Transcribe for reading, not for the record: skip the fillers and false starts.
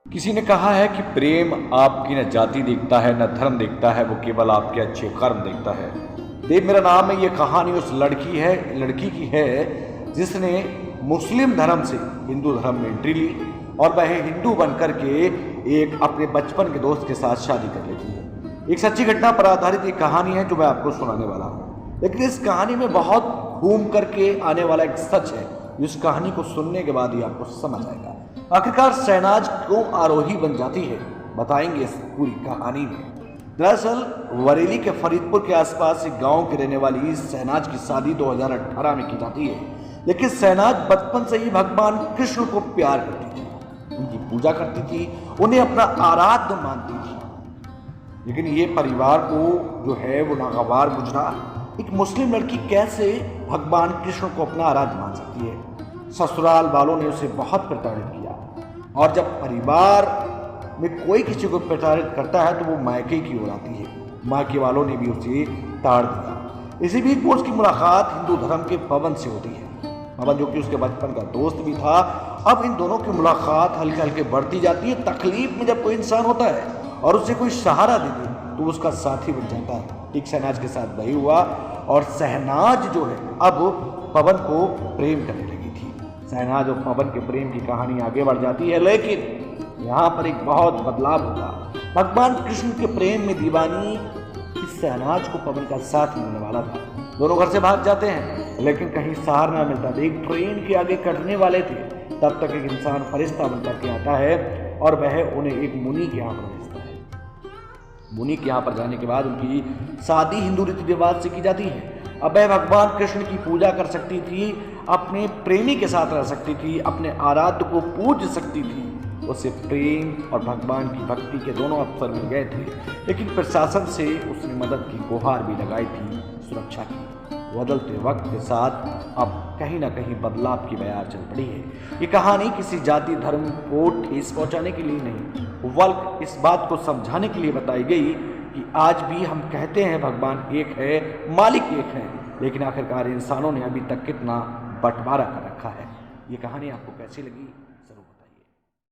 किसी ने कहा है कि प्रेम आपकी न जाति देखता है न धर्म देखता है, वो केवल आपके अच्छे कर्म देखता है। देव मेरा नाम है। ये कहानी उस लड़की की है जिसने मुस्लिम धर्म से हिंदू धर्म में एंट्री ली और वह हिंदू बनकर के एक अपने बचपन के दोस्त के साथ शादी कर लेती है। एक सच्ची घटना पर आधारित एक कहानी है जो मैं आपको सुनाने वाला हूँ, लेकिन इस कहानी में बहुत घूम करके आने वाला एक सच है। इस कहानी को सुनने के बाद ही आपको समझ आएगा आखिरकार शहनाज क्यों आरोही बन जाती है, बताएंगे इस पूरी कहानी में। दरअसल बरेली के फरीदपुर के आसपास एक गांव की रहने वाली शहनाज की शादी 2018 में की जाती है। लेकिन शहनाज बचपन से ही भगवान कृष्ण को प्यार करती थी, उनकी पूजा करती थी, उन्हें अपना आराध्य मानती थी। लेकिन ये परिवार को जो है वो नागवार गुजरा। एक मुस्लिम लड़की कैसे भगवान कृष्ण को अपना आराध्य मान सकती है। ससुराल वालों ने उसे बहुत प्रताड़ित किया और जब परिवार में कोई किसी को प्रताड़ित करता है तो वो मायके की ओर आती है। मायके वालों ने भी उसे ताड़ दिया। इसी बीच वो उसकी मुलाकात हिंदू धर्म के पवन से होती है। पवन जो कि उसके बचपन का दोस्त भी था। अब इन दोनों की मुलाकात हल्के हल्के बढ़ती जाती है। तकलीफ में जब कोई इंसान होता है और उसे कोई सहारा दे दे तो उसका साथी बन जाता है। ठीक शहनाज के साथ वही हुआ और शहनाज जो है अब पवन को प्रेम करने लगी थी। शहनाज और पवन के प्रेम की कहानी आगे बढ़ जाती है, लेकिन यहाँ पर एक बहुत बदलाव होगा। भगवान कृष्ण के प्रेम में दीवानी इस शहनाज को पवन का साथ मिलने वाला था। दोनों घर से भाग जाते हैं, लेकिन कहीं सहारा न मिलता। एक ट्रेन के आगे कटने वाले थे, तब तक एक इंसान फरिश्ता बनकर के आता है और वह उन्हें एक मुनि के यहाँ पर भेजता है। मुनि के यहाँ पर जाने के बाद उनकी शादी हिंदू रीति रिवाज से की जाती है। अब वह भगवान कृष्ण की पूजा कर सकती थी, अपने प्रेमी के साथ रह सकती थी, अपने आराध्य को पूज सकती थी। उसे प्रेम और भगवान की भक्ति के दोनों अवसर मिल गए थे, लेकिन प्रशासन से उसने मदद की गुहार भी लगाई थी, सुरक्षा की। बदलते वक्त के साथ अब कहीं ना कहीं बदलाव की बयार चल पड़ी है। ये कहानी किसी जाति धर्म को ठेस पहुंचाने के लिए नहीं, बल्कि इस बात को समझाने के लिए बताई गई कि आज भी हम कहते हैं भगवान एक है, मालिक एक है, लेकिन आखिरकार इंसानों ने अभी तक कितना बंटवारा कर रखा है। ये कहानी आपको कैसी लगी?